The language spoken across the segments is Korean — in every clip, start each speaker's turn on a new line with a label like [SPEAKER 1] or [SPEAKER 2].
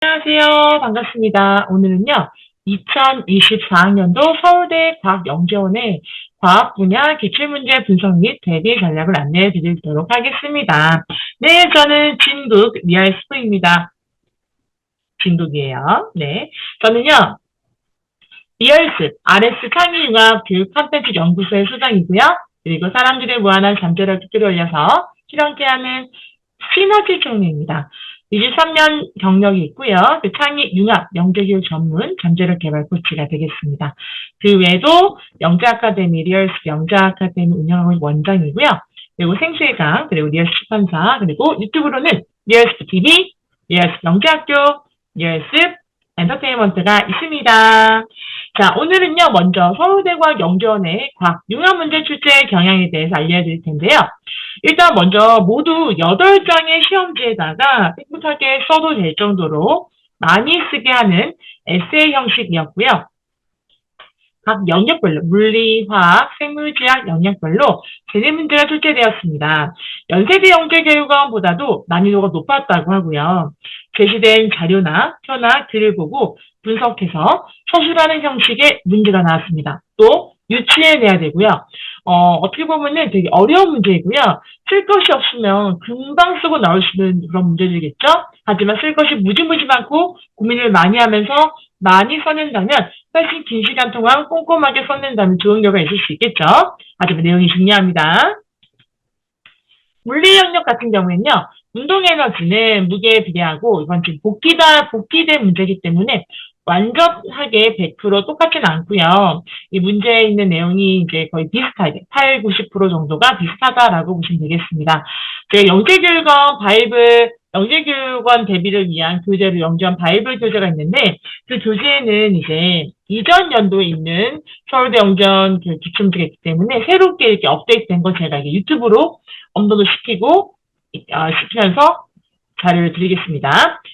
[SPEAKER 1] 안녕하세요. 반갑습니다. 오늘은요, 2024학년도 서울대 과학영재원의 과학 분야 기출문제 분석 및 대비 전략을 안내해 드리도록 하겠습니다. 네, 저는 진국 리얼스프입니다. 진국이에요. 네. 저는요, 리얼스, RS 창의융합 교육 콘텐츠 연구소의 소장이고요. 그리고 사람들의 무한한 잠재력을 끌어올려서 실현케하는 시너지 총리입니다. 23년 경력이 있고요. 그 창의 융합 영재교육 전문 잠재력 개발 코치가 되겠습니다. 그 외에도 영재 아카데미, 리얼스 영재 아카데미 운영하고 있는 원장이고요. 그리고 생수의강, 그리고 리얼스 출판사, 그리고 유튜브로는 리얼스 TV, 리얼스 영재학교, 리얼스 엔터테인먼트가 있습니다. 자, 오늘은요, 먼저 서울대과학 영재원의 과학 융합 문제 출제 경향에 대해서 알려드릴 텐데요. 일단 먼저 모두 8장의 시험지에다가 꿋꿋하게 써도 될 정도로 많이 쓰게 하는 에세이 형식이었고요. 각 영역별로 물리, 화학, 생물지학 영역별로 재내 문제가 출제되었습니다. 연세대 영재교육원보다도 난이도가 높았다고 하고요. 제시된 자료나 표나 글을 보고 분석해서 서술하는 형식의 문제가 나왔습니다. 또 유추해내야 되고요. 어떻게 보면은 되게 어려운 문제이고요. 쓸 것이 없으면 금방 쓰고 나올 수 있는 그런 문제들이겠죠? 하지만 쓸 것이 무지무지 많고 고민을 많이 하면서 많이 써낸다면 훨씬 긴 시간 동안 꼼꼼하게 써낸다면 좋은 결과가 있을 수 있겠죠? 하지만 내용이 중요합니다. 물리 영역 같은 경우에는요, 운동 에너지는 무게에 비례하고 이건 지금 복귀된 문제이기 때문에 완전하게 100% 똑같지는 않고요. 이 문제에 있는 내용이 이제 거의 비슷하게 8, 90% 정도가 비슷하다라고 보시면 되겠습니다. 제가 영재교육원 대비를 위한 교재로 영재원 바이블 교재가 있는데 그 교재에는 이제 이전 연도에 있는 서울대 영재원 기출문제가 있기 때문에 새롭게 이렇게 업데이트된 거 제가 이게 유튜브로 업로드 시키면서 자료를 드리겠습니다.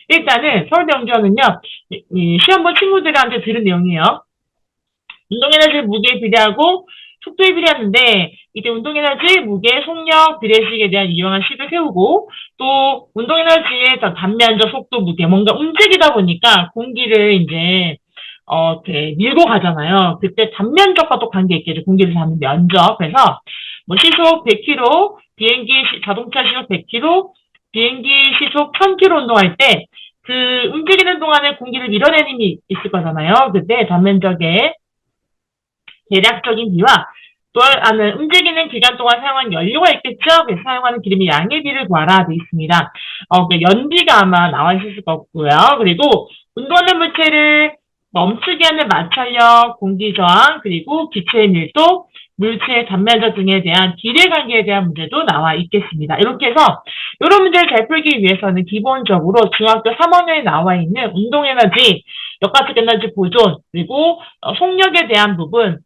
[SPEAKER 1] 일단은 서울대 영재원은요, 시험 본 친구들한테 들은 내용이에요. 운동에너지 무게에 비례하고 속도에 비례하는데, 이때 운동에너지, 무게, 속력, 비례식에 대한 유용한 식을 세우고, 또 운동에너지의 단면적 속도, 무게, 뭔가 움직이다 보니까 공기를 이제, 이렇게 밀고 가잖아요. 그때 단면적과 또 관계 있겠죠. 공기를 담는 면적. 그래서, 뭐 시속 100km, 자동차 시속 100km, 비행기 시속 1000km 운동할 때, 그 움직이는 동안에 공기를 밀어내는 힘이 있을 거잖아요. 그때 단면적의 대략적인 비와 또 하나는 움직이는 기간 동안 사용한 연료가 있겠죠. 그래서 사용하는 기름의 양의 비를 구하라 되어 있습니다. 연비가 아마 나와 있을 거고요. 그리고 운동하는 물체를 멈추게 하는 마찰력, 공기 저항, 그리고 기체의 밀도, 물체의 단면적 등에 대한 비례 관계에 대한 문제도 나와 있겠습니다. 이렇게 해서 이런 문제를 잘 풀기 위해서는 기본적으로 중학교 3학년에 나와 있는 운동에너지, 역학적 에너지 보존, 그리고 속력에 대한 부분,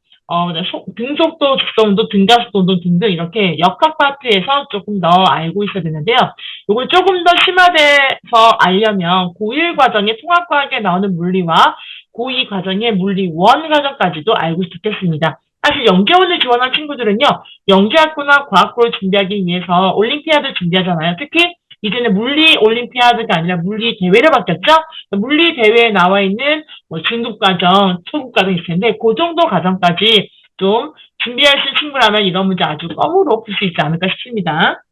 [SPEAKER 1] 등속도, 직선도, 등가속도 등등 이렇게 역학 파트에서 조금 더 알고 있어야 되는데요. 이걸 조금 더 심화돼서 알려면 고1 과정의 통합과학에 나오는 물리와 고2 과정의 물리 1 과정까지도 알고 싶겠습니다. 사실 영재원을 지원한 친구들은요, 영재학부나 과학부를 준비하기 위해서 올림피아드 준비하잖아요. 특히 이제는 물리 올림피아드가 아니라 물리 대회로 바뀌었죠? 물리 대회에 나와 있는 뭐 중급 과정, 초급 과정 있을 텐데, 그 정도 과정까지 좀 준비할 수 있는 친구라면 이런 문제 아주 껌으로 풀 수 있지 않을까 싶습니다.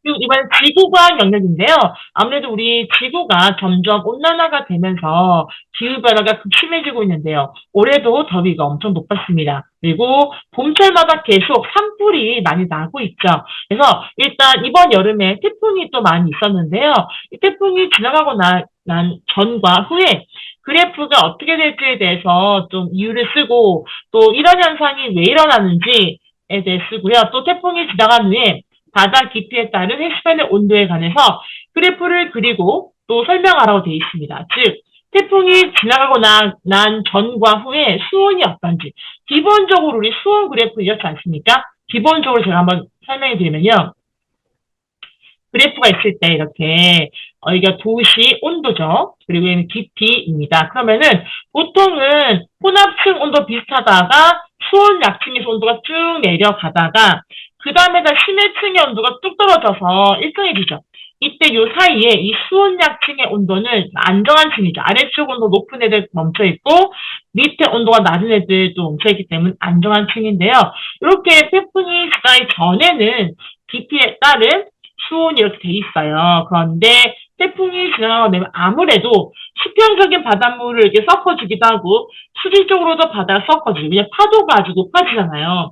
[SPEAKER 1] 그리고 이번엔 지구과학 영역인데요. 아무래도 우리 지구가 점점 온난화가 되면서 기후변화가 극심해지고 있는데요. 올해도 더위가 엄청 높았습니다. 그리고 봄철마다 계속 산불이 많이 나고 있죠. 그래서 일단 이번 여름에 태풍이 또 많이 있었는데요. 이 태풍이 지나가고 난 전과 후에 그래프가 어떻게 될지에 대해서 좀 이유를 쓰고 또 이런 현상이 왜 일어나는지에 대해 쓰고요. 또 태풍이 지나간 후에 바다 깊이에 따른 해수면의 온도에 관해서 그래프를 그리고 또 설명하라고 되어 있습니다. 즉, 태풍이 지나가고 난 전과 후에 수온이 어떤지. 기본적으로 우리 수온 그래프 이렇지 않습니까? 기본적으로 제가 한번 설명해 드리면요. 그래프가 있을 때 이렇게 이게 도시 온도죠. 그리고 얘는 깊이입니다. 그러면은 보통은 혼합층 온도 비슷하다가 수온 약층에서 온도가 쭉 내려가다가 그 다음에 다 심해층의 온도가 뚝 떨어져서 일정해지죠. 이때 요 사이에 이 수온약층의 온도는 안정한 층이죠. 아래쪽 온도 높은 애들 멈춰 있고 밑에 온도가 낮은 애들도 멈춰 있기 때문에 안정한 층인데요. 이렇게 태풍이 지나기 전에는 깊이에 따른 수온이 이렇게 돼 있어요. 그런데 태풍이 지나가고 나면 아무래도 수평적인 바닷물을 이렇게 섞어주기도 하고 수직적으로도 바다가 섞어주고 왜냐면 파도가 아주 높아지잖아요.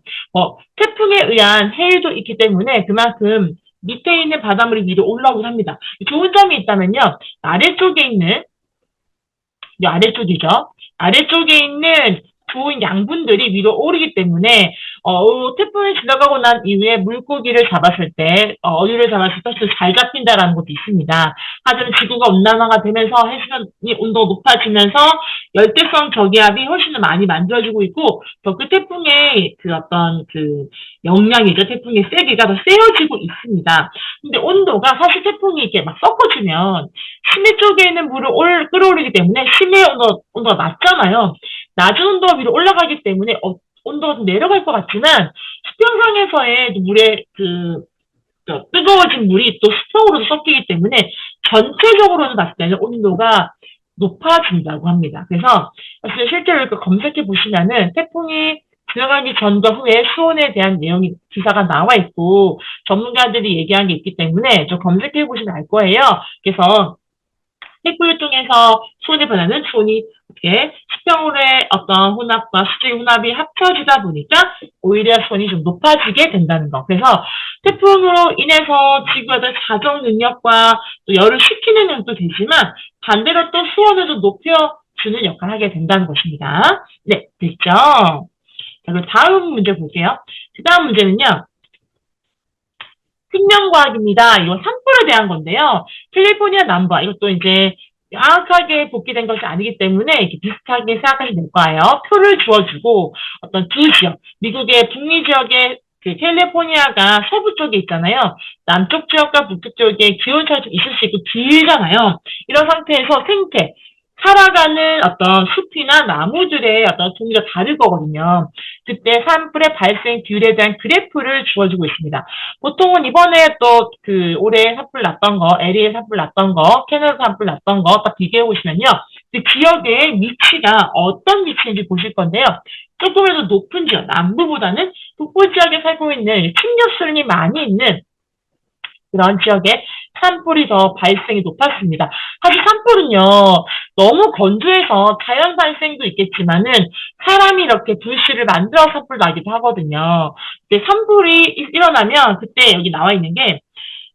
[SPEAKER 1] 태풍에 의한 해일도 있기 때문에 그만큼 밑에 있는 바닷물이 위로 올라오긴 합니다. 좋은 점이 있다면요. 아래쪽에 있는 이 아래쪽이죠. 아래쪽에 있는 좋은 양분들이 위로 오르기 때문에 태풍이 지나가고 난 이후에 물고기를 잡았을 때 어류를 잡았을 때 잘 잡힌다라는 것도 있습니다. 하지만 지구가 온난화가 되면서 해수면이 온도가 높아지면서 열대성 저기압이 훨씬 더 많이 만들어지고 있고 더 그 태풍의 그 어떤 그 영향이죠. 태풍의 세기가 더 세워지고 있습니다. 근데 온도가 사실 태풍이 이렇게 막 섞어주면 심해 쪽에 있는 물을 끌어올리기 때문에 심해 온도가 낮잖아요. 낮은 온도가 위로 올라가기 때문에 온도가 좀 내려갈 것 같지만 수평상에서의 물의 뜨거워진 물이 또 수평으로도 섞이기 때문에 전체적으로는 봤을 때는 온도가 높아진다고 합니다. 그래서 실제로 이렇게 검색해 보시면은 태풍이 지나가기 전과 후에 수온에 대한 내용이 기사가 나와 있고 전문가들이 얘기한 게 있기 때문에 좀 검색해 보시면 알 거예요. 그래서 태풍을 통해서 수온의 변화는 수온이 이렇게 수평으로의 어떤 혼합과 수직 혼합이 합쳐지다 보니까 오히려 수온이 좀 높아지게 된다는 거. 그래서 태풍으로 인해서 지구의 자정 능력과 또 열을 식히는 역도 되지만 반대로 또 수온을 좀 높여주는 역할을 하게 된다는 것입니다. 네, 됐죠? 자, 그럼 다음 문제 볼게요. 그 다음 문제는요. 생명과학입니다. 이거 산불에 대한 건데요. 캘리포니아 남부, 이것도 이제 정확하게 복귀된 것이 아니기 때문에 이렇게 비슷하게 생각하시면 될 거예요. 표를 주어주고 어떤 두 지역, 미국의 북미 지역의 그 캘리포니아가 서부 쪽에 있잖아요. 남쪽 지역과 북쪽 지역에 기온 차이가 좀 있을 수 있고 길잖아요. 이런 상태에서 생태, 살아가는 어떤 숲이나 나무들의 어떤 종류가 다를 거거든요. 그때 산불의 발생 비율에 대한 그래프를 주어주고 있습니다. 보통은 이번에 또 올해 산불 났던 거, LA에 산불 났던 거, 캐나다 산불 났던 거 딱 비교해 보시면요. 그 지역의 위치가 어떤 위치인지 보실 건데요. 조금이라도 높은 지역, 남부보다는 북부 지역에 살고 있는 침략수준이 많이 있는 그런 지역에 산불이 더 발생이 높았습니다. 사실 산불은요, 너무 건조해서 자연 발생도 있겠지만은 사람이 이렇게 불씨를 만들어 산불 나기도 하거든요. 근데 산불이 일어나면 그때 여기 나와 있는 게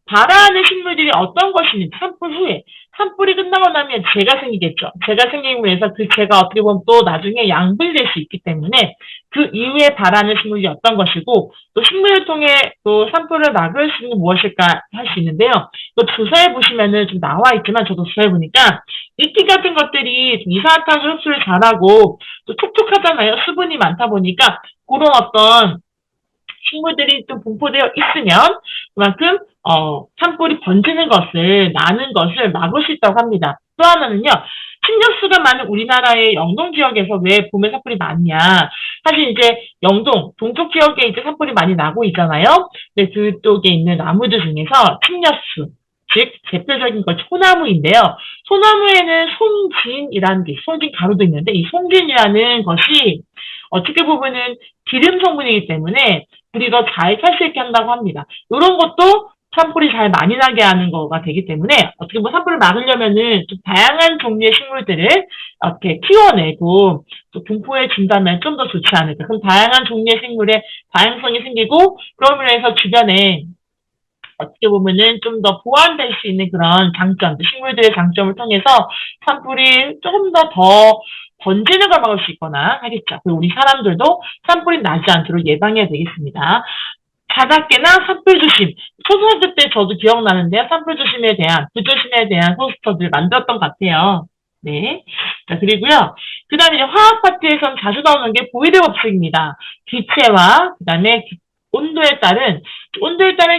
[SPEAKER 1] 발화하는 식물들이 어떤 것이 있는지 산불 후에 산불이 끝나고 나면 재가 생기겠죠. 재가 생기고 해서 그 재가 어떻게 보면 또 나중에 양분될 수 있기 때문에 그 이후에 발화하는 식물이 어떤 것이고 또 식물을 통해 또 산불을 막을 수 있는 무엇일까 할 수 있는데요. 또 조사해 보시면은 좀 나와 있지만 저도 조사해 보니까 이끼 같은 것들이 이산화탄소 흡수를 잘하고 또 촉촉하잖아요. 수분이 많다 보니까 그런 어떤 식물들이 좀 분포되어 있으면 그만큼 산불이 번지는 것을 나는 것을 막을 수 있다고 합니다. 또 하나는요. 침략수가 많은 우리나라의 영동 지역에서 왜 봄에 산불이 많냐. 사실 이제 영동, 동쪽 지역에 이제 산불이 많이 나고 있잖아요. 근데 그쪽에 있는 나무들 중에서 침략수, 즉 대표적인 건 소나무인데요. 소나무에는 송진이라는 게 송진 가루도 있는데 이 송진이라는 것이 어떻게 보면은 기름 성분이기 때문에 불이 더 잘 탈 수 있게 한다고 합니다. 이런 것도 산불이 잘 많이 나게 하는 거가 되기 때문에 어떻게 뭐 산불을 막으려면은 좀 다양한 종류의 식물들을 이렇게 키워내고 또 분포해 준다면 좀 더 좋지 않을까. 그럼 다양한 종류의 식물의 다양성이 생기고 그러므로 해서 주변에 어떻게 보면은 좀 더 보완될 수 있는 그런 장점, 식물들의 장점을 통해서 산불이 조금 더 번지는 걸 막을 수 있거나 하겠죠. 그리고 우리 사람들도 산불이 나지 않도록 예방해야 되겠습니다. 자작계나 산불 조심. 초등학교 때 저도 기억나는데요. 산불 조심에 대한, 불조심에 대한 포스터들 만들었던 것 같아요. 네. 자, 그리고요. 그 다음에 화학 파트에서는 자주 나오는 게 보이드 법칙입니다. 기체와, 그 다음에 온도에 따른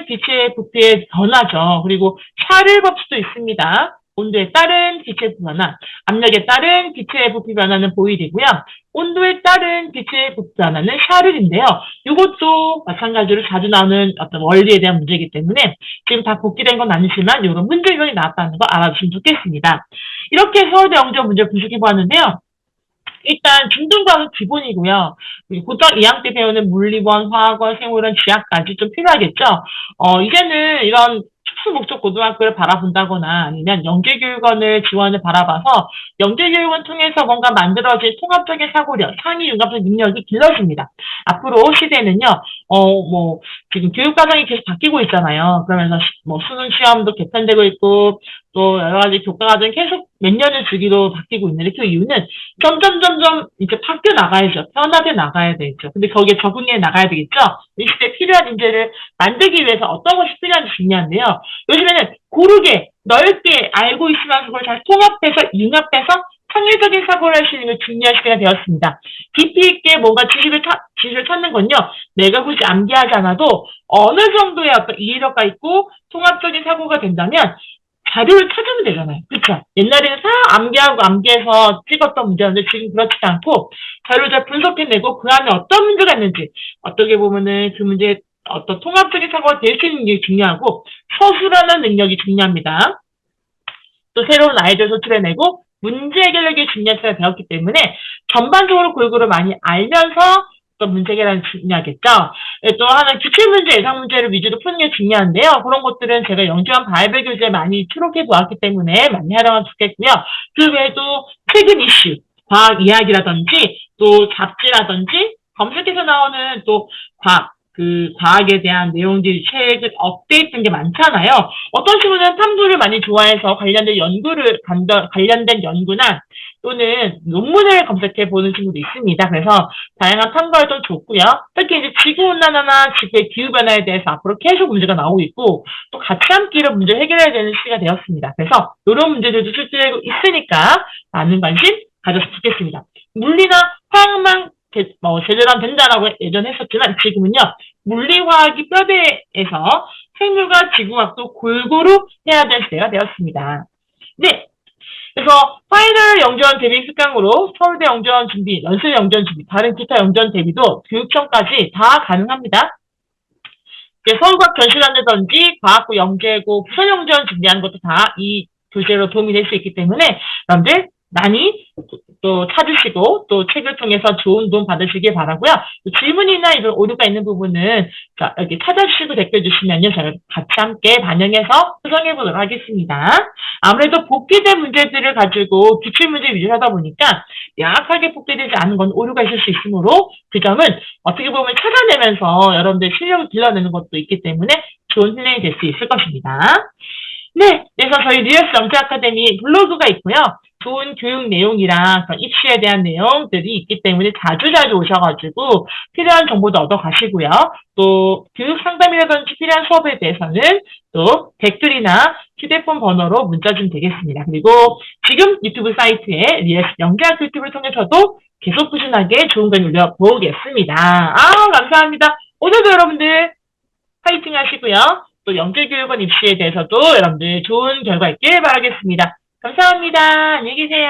[SPEAKER 1] 기체의 부피의 변화죠. 그리고 샤를 법칙도 있습니다. 온도에 따른 기체 변화, 압력에 따른 기체의 부피 변화는 보이드고요. 온도에 따른 빛의 변화는 샤를인데요. 이것도 마찬가지로 자주 나오는 어떤 원리에 대한 문제이기 때문에 지금 다 복귀된 건 아니지만 이런 문제점이 나왔다는 거 알아주시면 좋겠습니다. 이렇게 서울대 영재 문제 분석해 보았는데요. 일단 중등과학은 기본이고요. 고등 2학년 때 배우는 물리원, 화학원, 생물원, 지학까지 좀 필요하겠죠. 이제는 이런 특수 목적 고등학교를 바라본다거나 아니면 영재교육원을 지원을 바라봐서 영재교육원 통해서 뭔가 만들어진 통합적인 사고력, 상위 융합적 능력이 길러집니다. 앞으로 시대는요, 지금 교육과정이 계속 바뀌고 있잖아요. 그러면서 수능 시험도 개편되고 있고, 또 여러 가지 교과과정이 계속 몇 년을 주기로 바뀌고 있는데 그 이유는 점점 이제 바뀌어 나가야죠. 변화돼 나가야 되죠. 근데 거기에 적응해 나가야 되겠죠. 이 시대에 필요한 인재를 만들기 위해서 어떤 것이 필요한지 중요한데요. 요즘에는 고르게 넓게 알고 있으면서 그걸 잘 통합해서 융합해서 창의적인 사고를 할 수 있는 게 중요한 시대가 되었습니다. 깊이 있게 뭔가 지식을 찾는 건요. 내가 굳이 암기하지 않아도 어느 정도의 어떤 이해력가 있고 통합적인 사고가 된다면 자료를 찾으면 되잖아요. 그렇죠? 옛날에는 다 암기해서 찍었던 문제였는데 지금 그렇지 않고 자료를 잘 분석해내고 그 안에 어떤 문제가 있는지 어떻게 보면은 그 문제에 어떤 통합적인 사고가 될 수 있는 게 중요하고 서술하는 능력이 중요합니다. 또 새로운 아이디어를 소출해내고 문제 해결력이 중요한 시간이 되었기 때문에 전반적으로 골고루 많이 알면서 또 문제 해결하는 게 중요하겠죠. 또 하나 기출문제, 예상문제를 위주로 푸는 게 중요한데요. 그런 것들은 제가 영재원 바이블 교재에 많이 추록해 보았기 때문에 많이 활용하면 좋겠고요. 그 외에도 최근 이슈, 과학 이야기라든지 또 잡지라든지 검색해서 나오는 또 과학에 대한 내용들이 책을 업데이트된 게 많잖아요. 어떤 친구는 탐구를 많이 좋아해서 관련된 연구나 또는 논문을 검색해 보는 친구도 있습니다. 그래서 다양한 탐구 활동 좋고요. 특히 이제 지구온난화나 지구의 기후변화에 대해서 앞으로 계속 문제가 나오고 있고 또 같이 함께로 문제를 해결해야 되는 시기가 되었습니다. 그래서 이런 문제들도 출제되고 있으니까 많은 관심 가졌으면 좋겠습니다. 물리나 화학만 제대로 하면 된다라고 예전에 했었지만 지금은요. 물리화학이 뼈대에서 생물과 지구학도 골고루 해야 될 시대가 되었습니다. 네. 그래서 파이널 영재원 대비 특강으로 서울대 영재원 준비, 연세 영재원 준비, 다른 기타 영재원 대비도 교육청까지 다 가능합니다. 서울과학 견실한다든지 과학부 영재고 부산 영재원 준비하는 것도 다 이 교재로 도움이 될 수 있기 때문에 여러분들 많이 또 찾으시고 또 책을 통해서 좋은 도움 받으시길 바라고요. 질문이나 이런 오류가 있는 부분은 여기 찾아주시고 댓글 주시면요. 제가 같이 함께 반영해서 수정해 보도록 하겠습니다. 아무래도 복귀된 문제들을 가지고 기출문제 위주로 하다 보니까 명확하게 복귀되지 않은 건 오류가 있을 수 있으므로 그 점은 어떻게 보면 찾아내면서 여러분들 실력을 길러내는 것도 있기 때문에 좋은 힐링이 될 수 있을 것입니다. 네, 그래서 저희 리얼스 영재 아카데미 블로그가 있고요. 좋은 교육 내용이랑 입시에 대한 내용들이 있기 때문에 자주 오셔가지고 필요한 정보도 얻어가시고요. 또 교육 상담이라든지 필요한 수업에 대해서는 또 댓글이나 휴대폰 번호로 문자 주면 되겠습니다. 그리고 지금 유튜브 사이트에 리얼스 영재학교 유튜브를 통해서도 계속 꾸준하게 좋은 걸 올려보겠습니다. 감사합니다. 오늘도 여러분들 파이팅 하시고요. 또 영재교육원 입시에 대해서도 여러분들 좋은 결과 있길 바라겠습니다. 감사합니다. 안녕히 계세요.